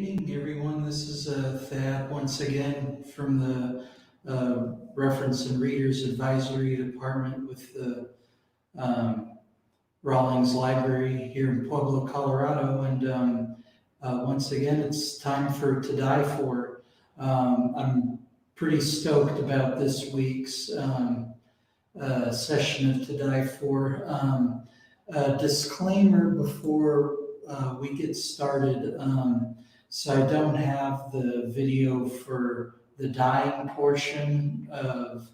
evening, everyone. This is Thad once again from the Reference and Readers Advisory Department with the um, Rawlings Library here in Pueblo, Colorado. And once again, it's time for To Die For. I'm pretty stoked about this week's session of To Die For. Disclaimer before we get started. So I don't have the video for the dyeing portion of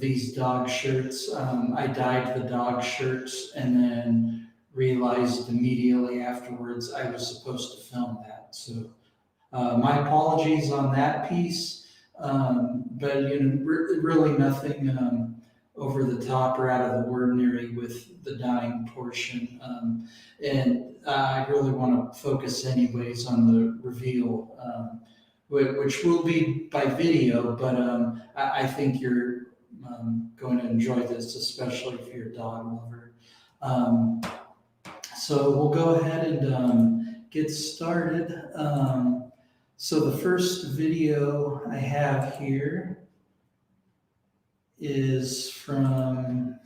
these dog shirts. I dyed the dog shirts and then realized immediately afterwards I was supposed to film that. So my apologies on that piece, but really nothing over the top or out of the ordinary with the dying portion. And I really want to focus anyways on the reveal, which will be by video, but I think you're going to enjoy this, especially if you're a dog lover. So we'll go ahead and get started. So the first video I have here is from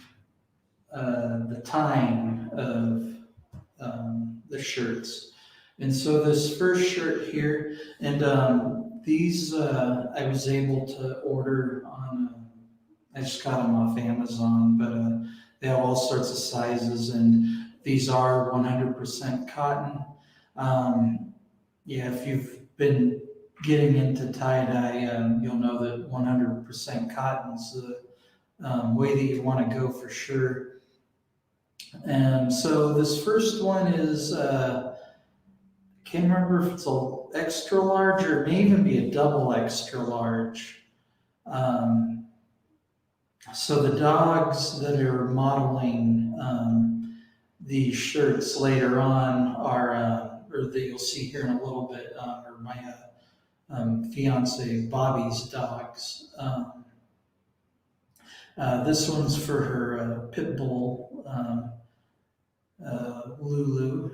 the tying of the shirts. And so this first shirt here, and these I was able to order on, I just got them off Amazon, but they have all sorts of sizes, and these are 100% cotton. Yeah, if you've been getting into tie-dye, you'll know that 100% cotton's the way that you want to go for sure. And so this first one is, I can't remember if it's an extra large or it may even be a double extra large. So the dogs that are modeling these shirts later on are, or that you'll see here in a little bit, are my fiance Bobby's dogs. This one's for her pit bull, Lulu,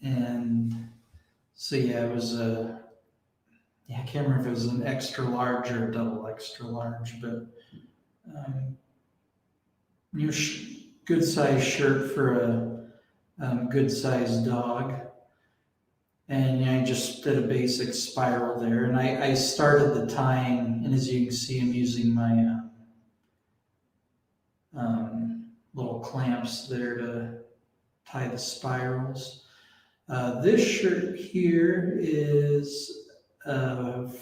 and so yeah, it was a, yeah, I can't remember if it was an extra large or a double extra large, but good size shirt for a good sized dog. And I just did a basic spiral there, and I started the tying, and as you can see, I'm using my little clamps there to tie the spirals. This shirt here is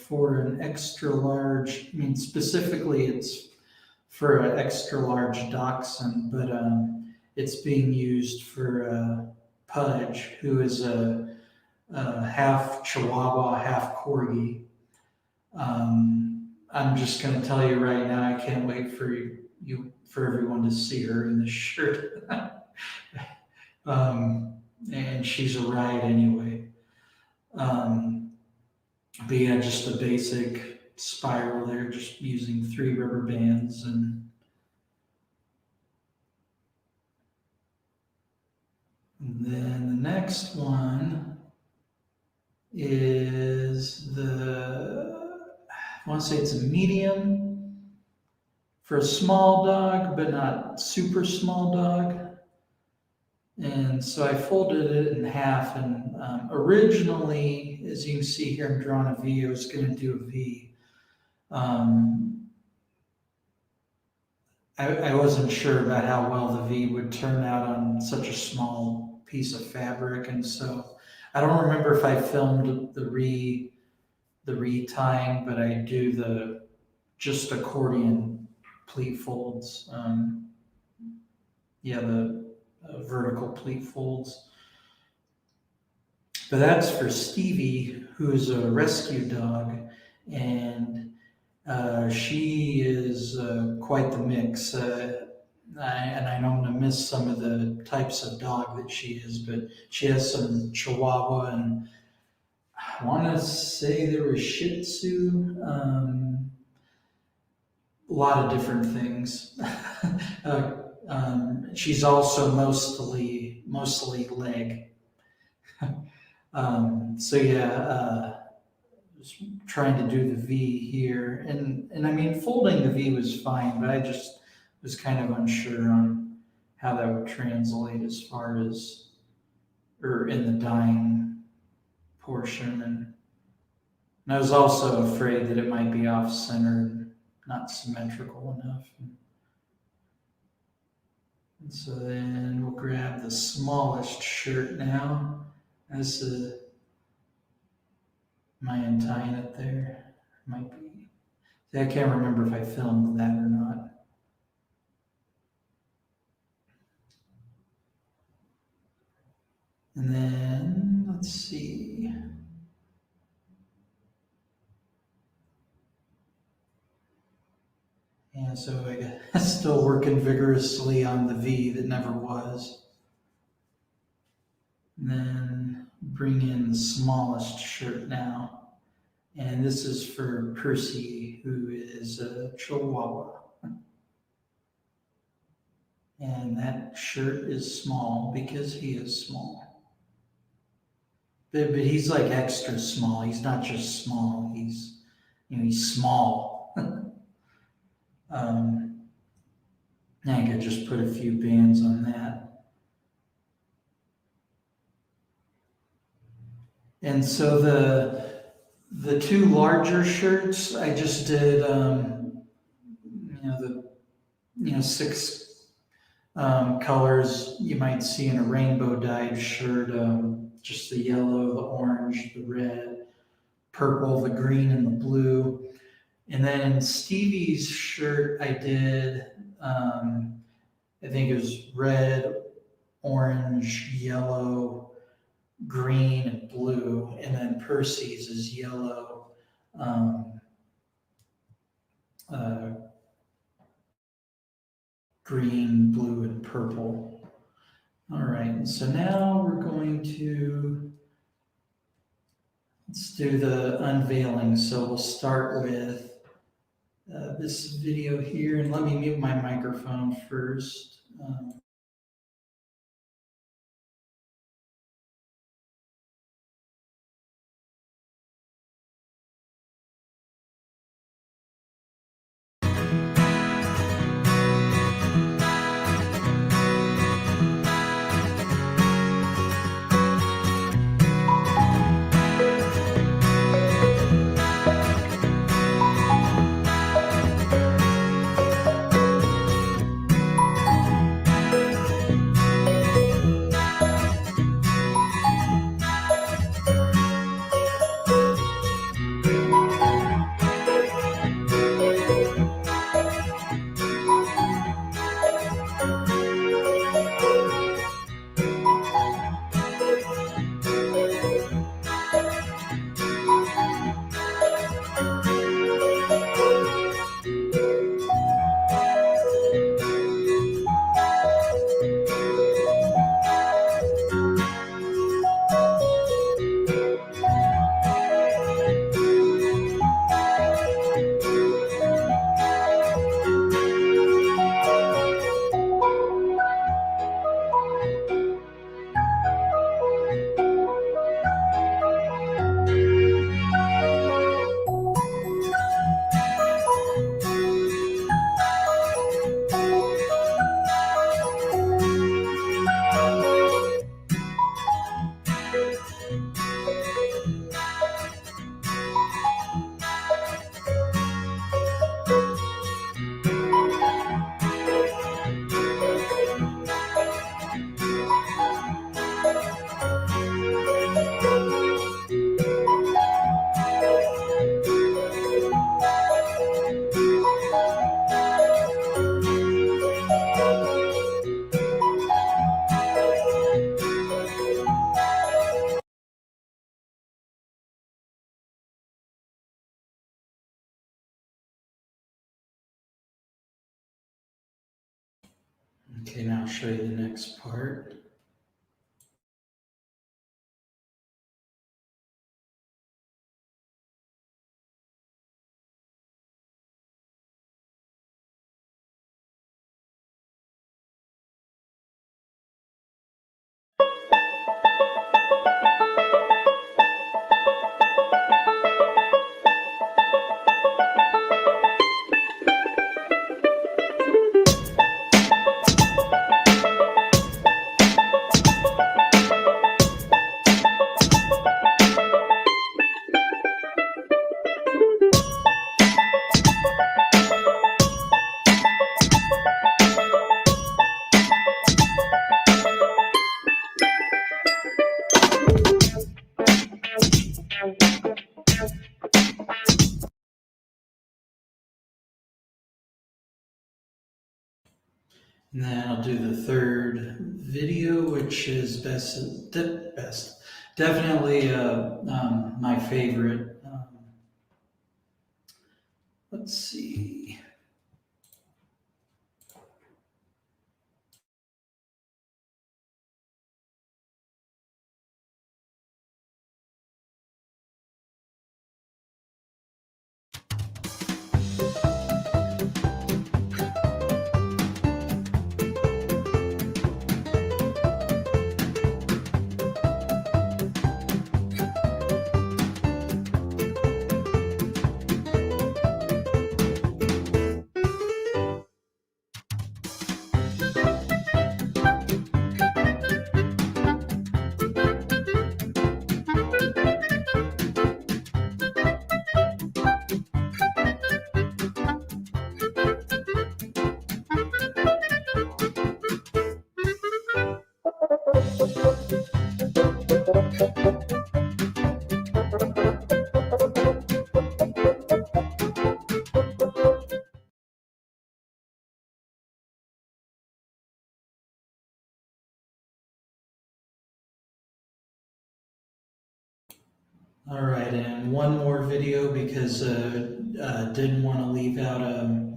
for an extra large, I mean specifically it's for an extra large dachshund, but it's being used for Pudge, who is a half Chihuahua, half Corgi. I'm just going to tell you right now, I can't wait for everyone to see her in this shirt. And she's a ride anyway. But yeah, just a basic spiral there, just using 3 rubber bands. And then the next one is I want to say it's a medium for a small dog, but not super small dog. And so I folded it in half, and originally, as you can see here, I'm drawing a V. I was going to do a V. I wasn't sure about how well the V would turn out on such a small piece of fabric, and so I don't remember if I filmed the retying, but I do just accordion pleat folds. Yeah, the vertical pleat folds. But that's for Stevie, who's a rescue dog, and she is quite the mix. And I know I'm going to miss some of the types of dog that she is, but she has some Chihuahua, and I want to say there was Shih Tzu, a lot of different things. She's also mostly leg. So yeah, just trying to do the V here, and I mean folding the V was fine, but I just was kind of unsure on how that would translate as far as or in the dyeing portion, and I was also afraid that it might be off center and not symmetrical enough. And so then we'll grab the smallest shirt now. That's am I untying it there? Might be. See, I can't remember if I filmed that or not. And then let's see. Yeah, so I guess still working vigorously on the V that never was. And then bring in the smallest shirt now. And this is for Percy, who is a Chihuahua. And that shirt is small because he is small. But he's like extra small. He's not just small. He's small. I could just put a few bands on that. And so the two larger shirts, I just did, six colors you might see in a rainbow dyed shirt. Just the yellow, the orange, the red, purple, the green, and the blue. And then Stevie's shirt, I did, I think it was red, orange, yellow, green, and blue. And then Percy's is yellow, uh, green, blue, and purple. All right, and so now we're going to, let's do the unveiling. So we'll start with this video here, and let me mute my microphone first. Okay, now I'll show you the next part. And then I'll do the third video, which is definitely my favorite. Let's see. All right, and one more video because didn't want to leave out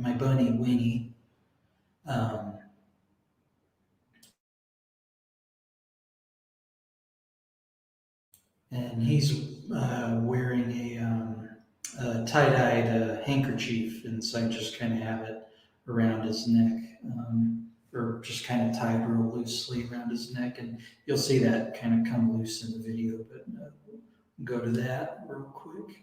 my bunny Winnie. Um, and he's wearing a tie-dyed handkerchief, and so I just kind of have it around his neck, or just kind of tied real loosely around his neck, and you'll see that kind of come loose in the video, but go to that real quick.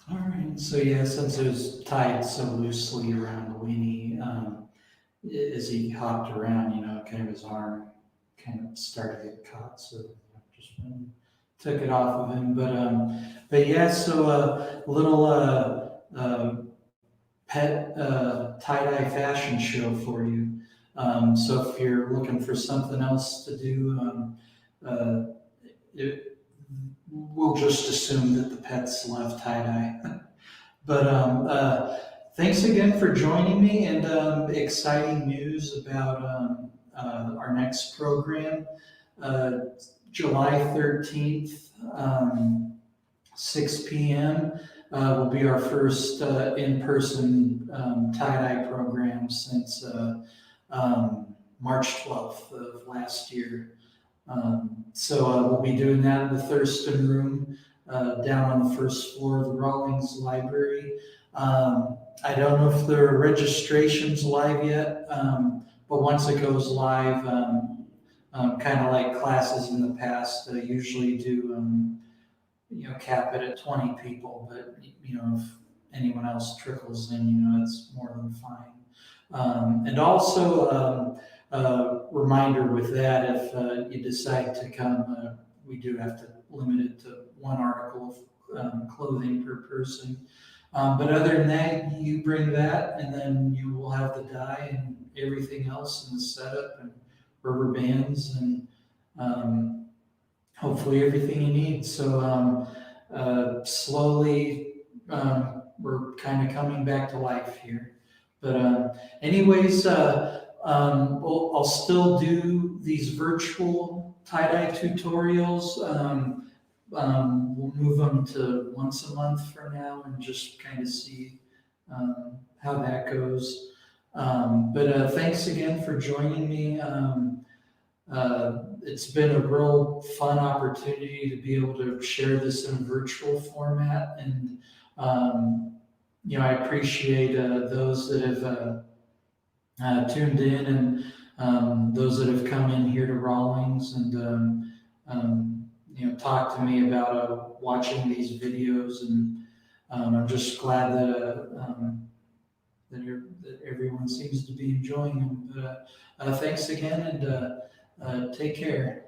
All right, so yeah, since it was tied so loosely around Winnie, as he hopped around, kind of his arm kind of started to get caught, so I just went and took it off of him. But yeah, so a little pet tie-dye fashion show for you. So if you're looking for something else to do, uh, it, we'll just assume that the pets love tie-dye. But thanks again for joining me, and exciting news about our next program. Uh, July 13th, 6 p.m. Will be our first in-person tie-dye program since March 12th of last year. So we'll be doing that in the Thurston Room down on the first floor of the Rawlings Library. I don't know if the registration's live yet, but once it goes live, kind of like classes in the past, usually do cap it at 20 people, but if anyone else trickles in, it's more than fine. And also, reminder with that, if you decide to come, we do have to limit it to one article of clothing per person. But other than that, you bring that, and then you will have the dye and everything else, and the setup and rubber bands, and hopefully everything you need. So slowly, we're kind of coming back to life here. But anyways, I'll still do these virtual tie-dye tutorials. We'll move them to once a month for now and just kind of see how that goes. But thanks again for joining me. it's been a real fun opportunity to be able to share this in a virtual format. And, I appreciate those that have tuned in, and those that have come in here to Rawlings and, talk to me about watching these videos. And I'm just glad that everyone seems to be enjoying them. Thanks again, and take care.